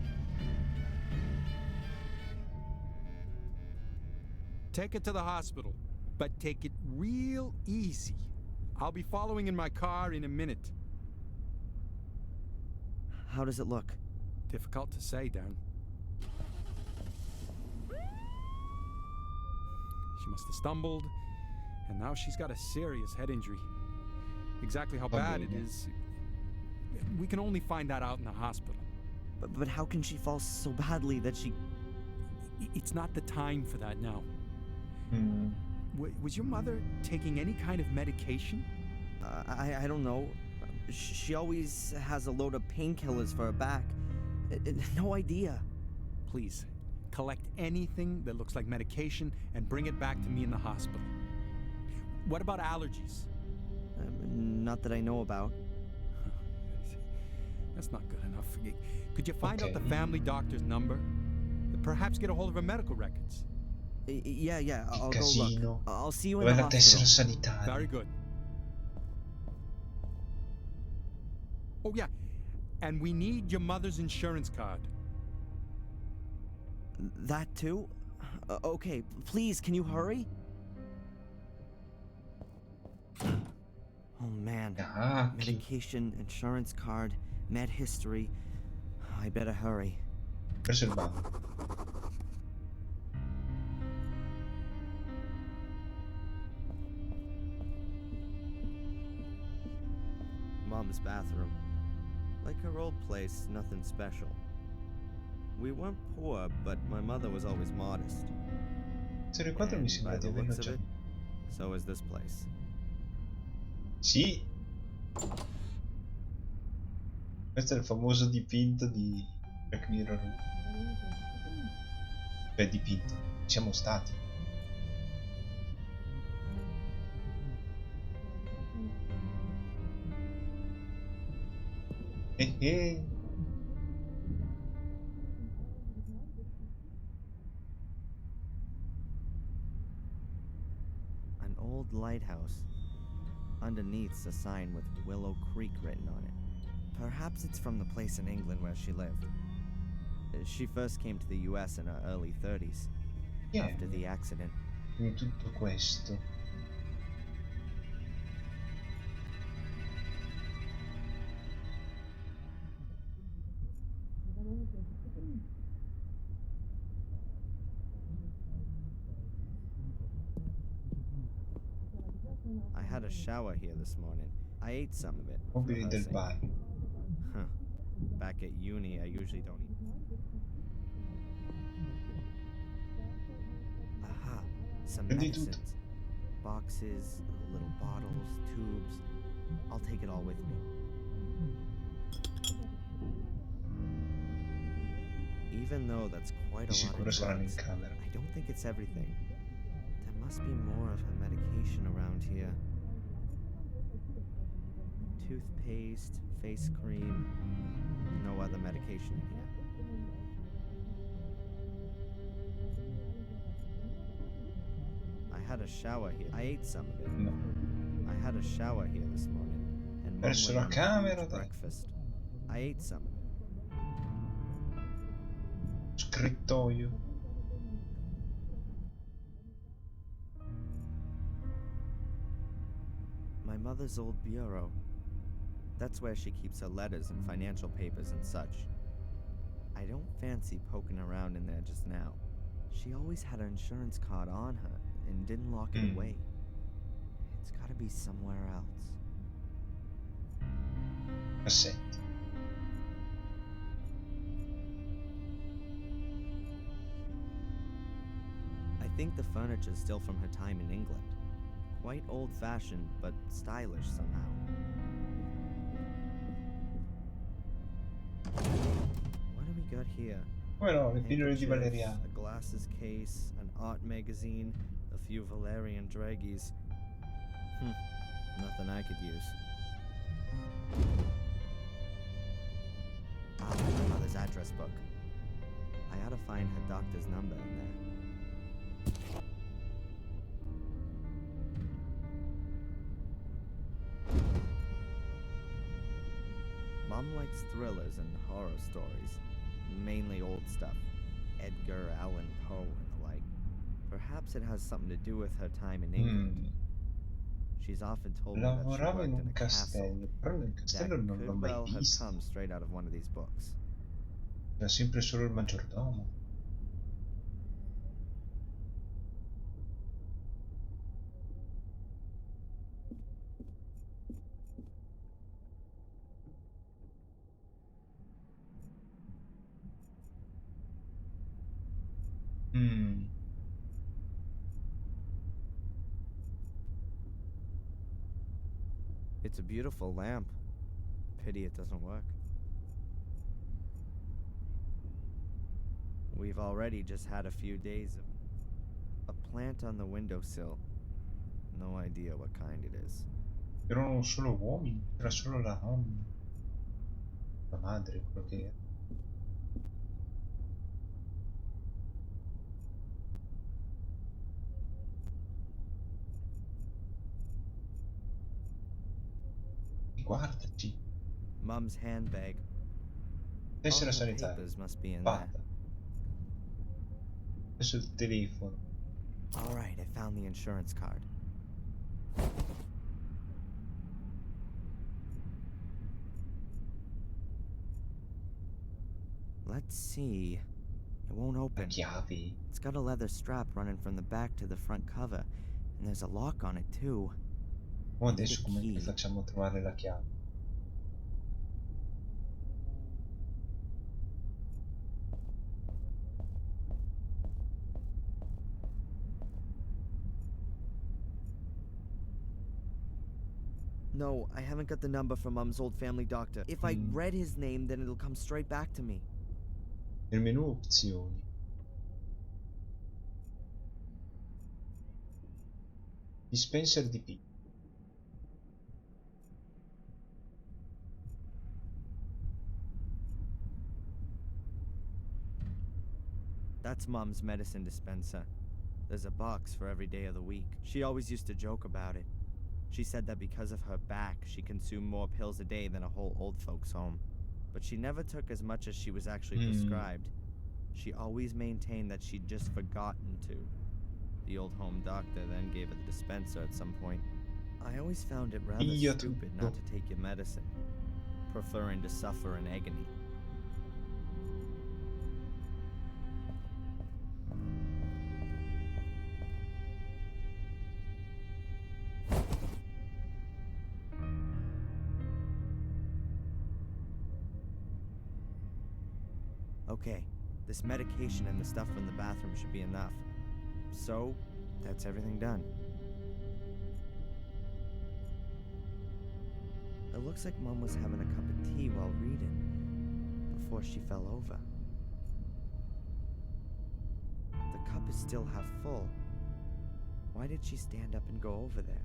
Take it to the hospital, but take it real easy. I'll be following in my car in a minute. How does it look? Difficult to say, Darren. She must have stumbled, and now she's got a serious head injury. Exactly how bad it is, we can only find that out in the hospital. But how can she fall so badly that she... It's not the time for that now. Was your mother taking any kind of medication? I don't know. She always has a load of painkillers for her back. No idea. Please, collect anything that looks like medication and bring it back to me in the hospital. What about allergies? Not that I know about. That's not good enough. Could you find out the family doctor's number? Perhaps get a hold of her medical records. Yeah, I'll go Casino. look. I'll see you in Dov'è the la tessera hospital. sanitaria? Very good. Oh yeah, and we need your mother's insurance card. That too? Okay, please, can you hurry? Oh man. Cacchio. Medication, insurance card, med history. I better hurry. Preso il banco. Mom's bathroom. Like her old place, nothing special. We weren't poor, but my mother was always modest. Serie 4 mi And sembra by di the averlo looks of già. it, so is this place. Sì. Questo è il famoso dipinto di Black Mirror. Cioè dipinto. Siamo stati. Eh. An old lighthouse. Underneath's a sign with Willow Creek written on it. Perhaps it's from the place in England where she lived. She first came to the US in her early 30s, after the accident. In tutto questo. I had a shower here this morning. I ate some of it. Mobili del rehearsing. bagno. Huh. Back at uni, I usually don't eat. Aha, some Prendi tutto. medicines. Boxes, little bottles, tubes. I'll take it all with me. Even though that's quite Di a lot sicuro of saranno in drugs, camera. I don't think it's everything. There must be more of her medication around here. Toothpaste, face cream, no other medication in here. I had a shower here. I ate some of it. No. I had a shower here this morning, and Mom Verso went la on a camera, huge dai. breakfast. I ate some of it. Scrittoio. My mother's old bureau. That's where she keeps her letters and financial papers and such. I don't fancy poking around in there just now. She always had her insurance card on her and didn't lock it away. It's gotta be somewhere else. Cassetti. I think the furniture's still from her time in England. Quite old-fashioned, but stylish somehow. What do we got here? Come no, le pillole di Valeriano. A glasses case, an art magazine, a few Valerian draggies. Nothing I could use. My mother's address book. I ought to find her doctor's number in there. Mom likes thrillers and horror stories, mainly old stuff. Edgar Allan Poe and the like. Perhaps it has something to do with her time in England. She's often told me that she Lavorava worked in in un a castle. castello, però nel That castello non l'ho could mai well have visto. come straight out of one of these books. Era sempre solo il maggiordomo. It's a beautiful lamp. Pity it doesn't work. We've already just had a few days of a plant on the windowsill. No idea what kind it is. Erano solo uomini, era solo la nonna, la madre, quello che era. Guardaci. Mom's handbag. Tessera All her sanitaria. papers must be in Fatta. Adesso il telefono. there. All right, I found the insurance card. Let's see. It won't La open. chiave. It's got a leather strap running from the back to the front cover, and there's a lock on it too. O adesso come key. facciamo a trovare la chiave? No, I haven't got the number from Mom's old family doctor. If I read his name, then it'll come straight back to me. Nel menu opzioni. Dispenser di P. That's Mom's medicine dispenser. There's a box for every day of the week. She always used to joke about it. She said that because of her back, she consumed more pills a day than a whole old folks' home. But she never took as much as she was actually prescribed. She always maintained that she'd just forgotten to. The old home doctor then gave her the dispenser at some point. I always found it rather stupid not to take your medicine, preferring to suffer in agony. Okay, this medication and the stuff from the bathroom should be enough. So, that's everything done. It looks like Mom was having a cup of tea while reading, before she fell over. The cup is still half full. Why did she stand up and go over there?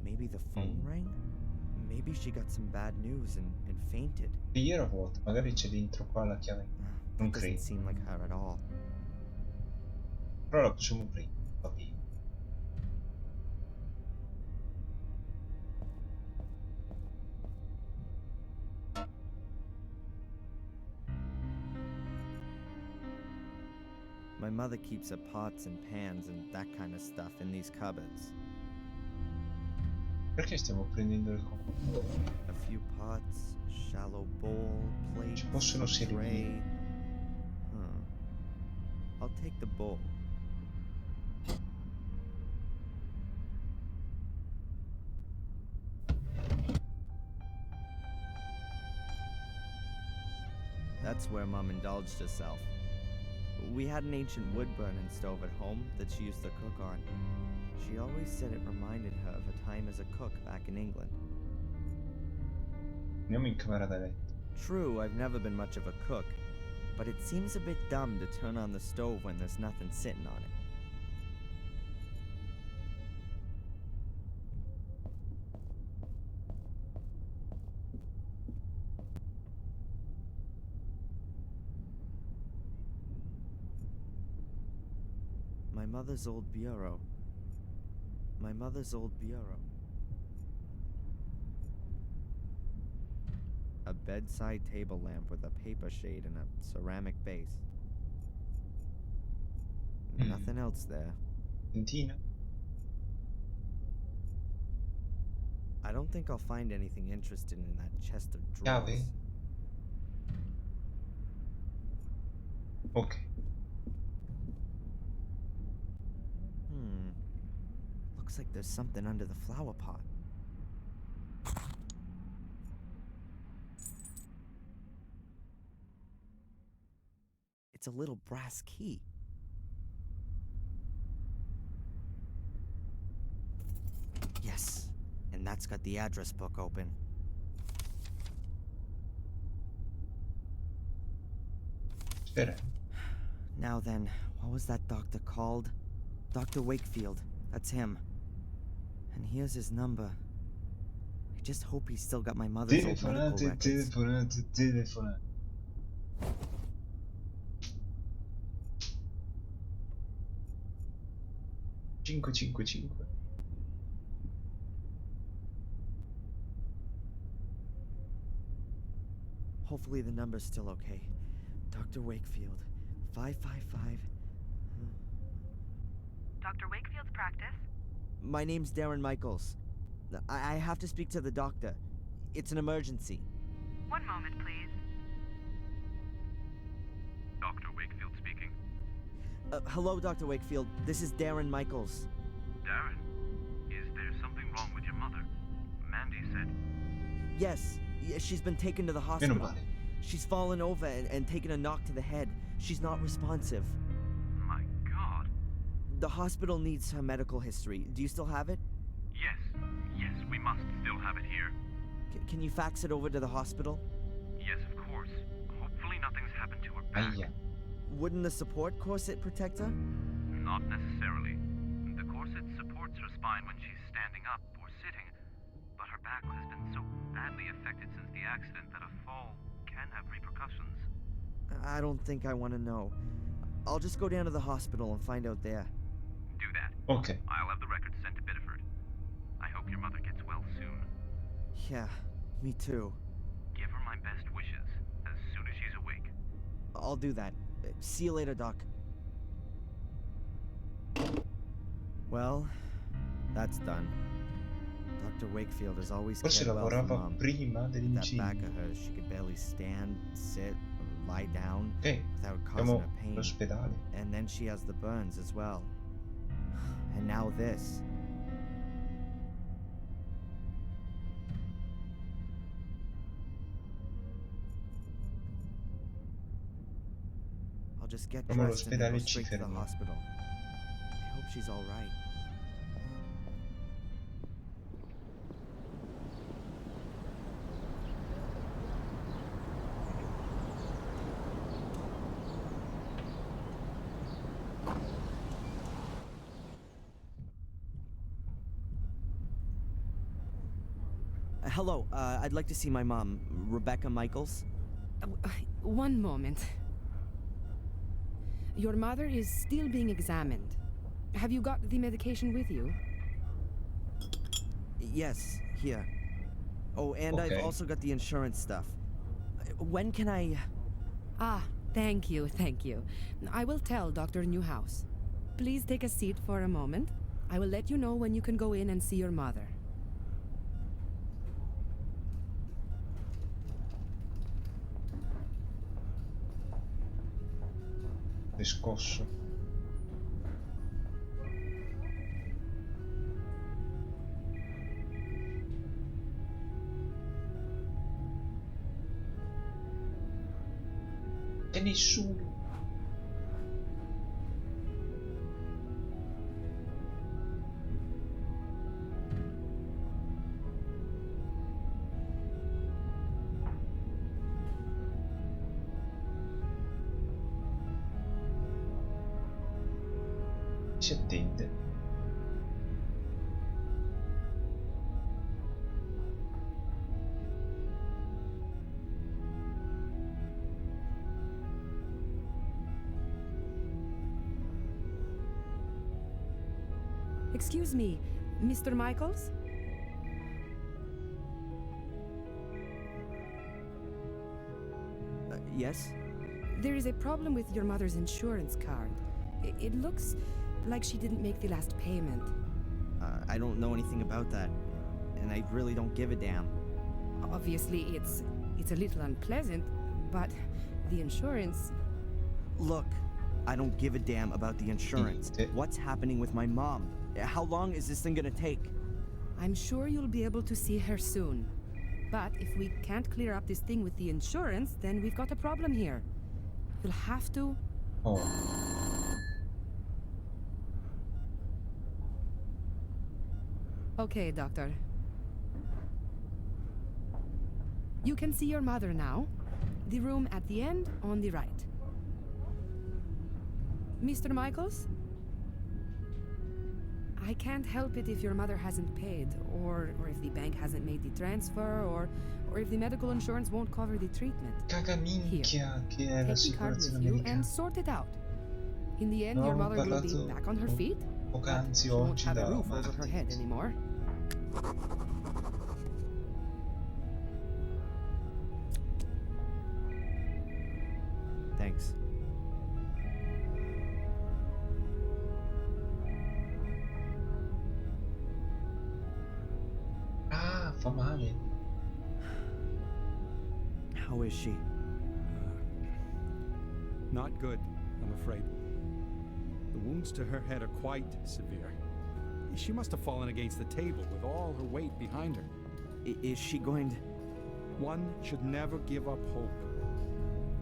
Maybe the phone rang? Maybe she got some bad news and fainted. Scriviera vuota, magari c'è dentro qua la chiave. Non That doesn't credo. seem like her at all. Però la possiamo prendere, va bene. My mother keeps her pots and pans and that kind of stuff in these cupboards. Perché stiamo prendendo le cose? A few pots, shallow bowl, plate, Ci possono tray. servire. I'll take the bowl. That's where Mom indulged herself. We had an ancient wood-burning stove at home that she used to cook on. She always said it reminded her of a time as a cook back in England. Andiamo in camera da letto. True, I've never been much of a cook, but it seems a bit dumb to turn on the stove when there's nothing sitting on it. My mother's old bureau. My mother's old bureau. A bedside table lamp with a paper shade and a ceramic base. Nothing else there. Cantina? I don't think I'll find anything interesting in that chest of drawers. Chiave? Ok. Looks like there's something under the flower pot. It's a little brass key. Yes, and that's got the address book open. Spera. Now then, what was that doctor called? Dr. Wakefield. That's him. And here's his number. I just hope he's still got my mother's old medical records. Telefonate. 555. Hopefully the number's still okay. Dr. Wakefield. 555. Dr. Wakefield's practice? My name's Darren Michaels. I have to speak to the doctor. It's an emergency. One moment, please. Dr. Wakefield speaking. Hello, Dr. Wakefield. This is Darren Michaels. Darren, is there something wrong with your mother? Mandy said. Yes, she's been taken to the Meno hospital. male. She's fallen over and taken a knock to the head. She's not responsive. My God. The hospital needs her medical history. Do you still have it? Yes, we must still have it here. Can you fax it over to the hospital? Yes, of course. Hopefully nothing's happened to her back. Aia. Wouldn't the support corset protect her? Not necessarily. The corset supports her spine when she's standing up or sitting, but her back has been so badly affected since the accident that a fall can have repercussions. I don't think I want to know. I'll just go down to the hospital and find out there. Do that. Ok. I'll have the records sent to Biddeford. I hope your mother gets well soon. Yeah, me too. Give her my best wishes as soon as she's awake. I'll do that. See you later, Doc. Well, that's done. Dr. Wakefield has always Forse cared well for lavorava Mom. prima With that back of dell'incidente. hers, she could barely stand, sit, or lie down Ok. without causing Siamo her pain. all'ospedale. And then she has the burns as well. And now this. I'll just get Siamo dressed and then all'ospedale go e ci straight to the fermiamo. hospital. I hope she's all right. hello, I'd like to see my mom, Rebecca Michaels. One moment. Your mother is still being examined. Have you got the medication with you? Yes, here. Oh, and Okay. I've also got the insurance stuff. When can I... Ah, thank you, thank you. I will tell Dr. Newhouse. Please take a seat for a moment. I will let you know when you can go in and see your mother. Riscosso. E nessuno. Si attende. Excuse me, Mr. Michaels? Yes? There is a problem with your mother's insurance card. It looks like she didn't make the last payment. I don't know anything about that. And I really don't give a damn. Obviously, it's a little unpleasant, but the insurance... Look, I don't give a damn about the insurance. What's happening with my mom? How long is this thing gonna take? I'm sure you'll be able to see her soon. But if we can't clear up this thing with the insurance, then we've got a problem here. You'll have to... Oh. Okay, doctor. You can see your mother now. The room at the end on the right. Mr. Michaels? I can't help it if your mother hasn't paid, or if the bank hasn't made the transfer, or if the medical insurance won't cover the treatment. Caga minchia che è Take the card l'assicurazione with you americana. and sort it out. In the end, No, your mother will be parlato back on her feet, but poc'anzi she won't oggi have a da roof over her head martedì. anymore. Thanks. Ah, fa male. How is she? Not good, I'm afraid. The wounds to her head are quite severe. She must have fallen against the table with all her weight behind her. Is she going to... One should never give up hope.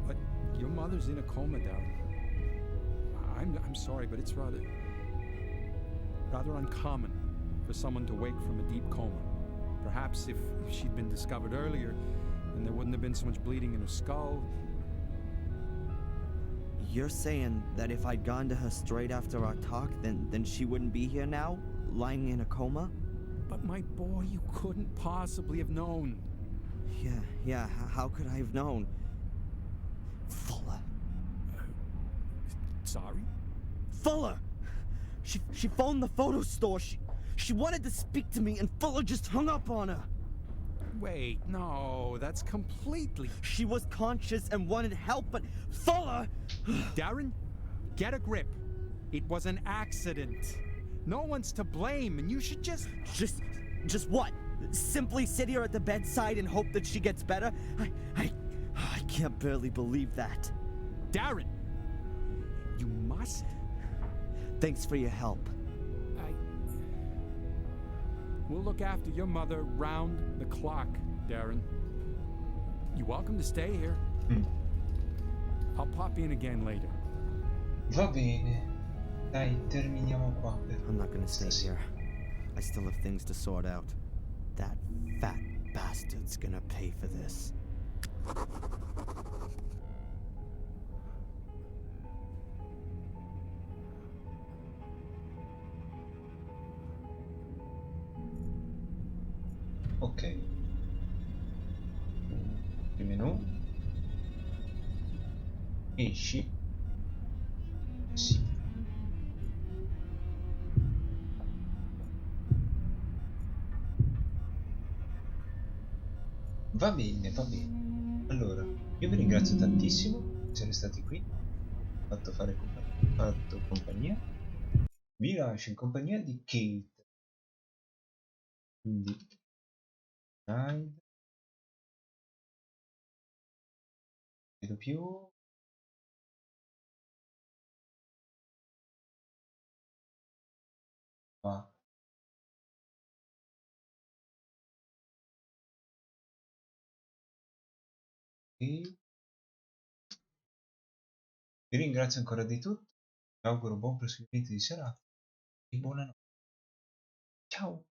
But your mother's in a coma, Darren. I'm sorry, but it's rather uncommon for someone to wake from a deep coma. Perhaps if she'd been discovered earlier, then there wouldn't have been so much bleeding in her skull. You're saying that if I'd gone to her straight after our talk, then she wouldn't be here now, lying in a coma? But my boy, you couldn't possibly have known. Yeah, how could I have known? Fuller. Sorry? Fuller! She phoned the photo store. She wanted to speak to me, and Fuller just hung up on her. Wait, no, that's completely... She was conscious and wanted help, but Fuller... Darren, get a grip. It was an accident. No one's to blame, and you should just... Just what? Simply sit here at the bedside and hope that she gets better? I can't barely believe that. Darren! You must... Thanks for your help. We'll look after your mother round the clock, Darren. You're welcome to stay here. I'll pop in again later. Va bene. Dai, terminiamo qua. I'm not gonna stay here. I still have things to sort out. That fat bastard's gonna pay for this. Ok. Esci? Sì. Va bene, va bene. Allora, io vi ringrazio tantissimo di essere stati qui, fatto compagnia. Vi lascio in compagnia di Kate. Quindi, Hyde, vedo più. Qua. E vi ringrazio ancora di tutto. Vi auguro buon proseguimento di serata e buonanotte. Ciao!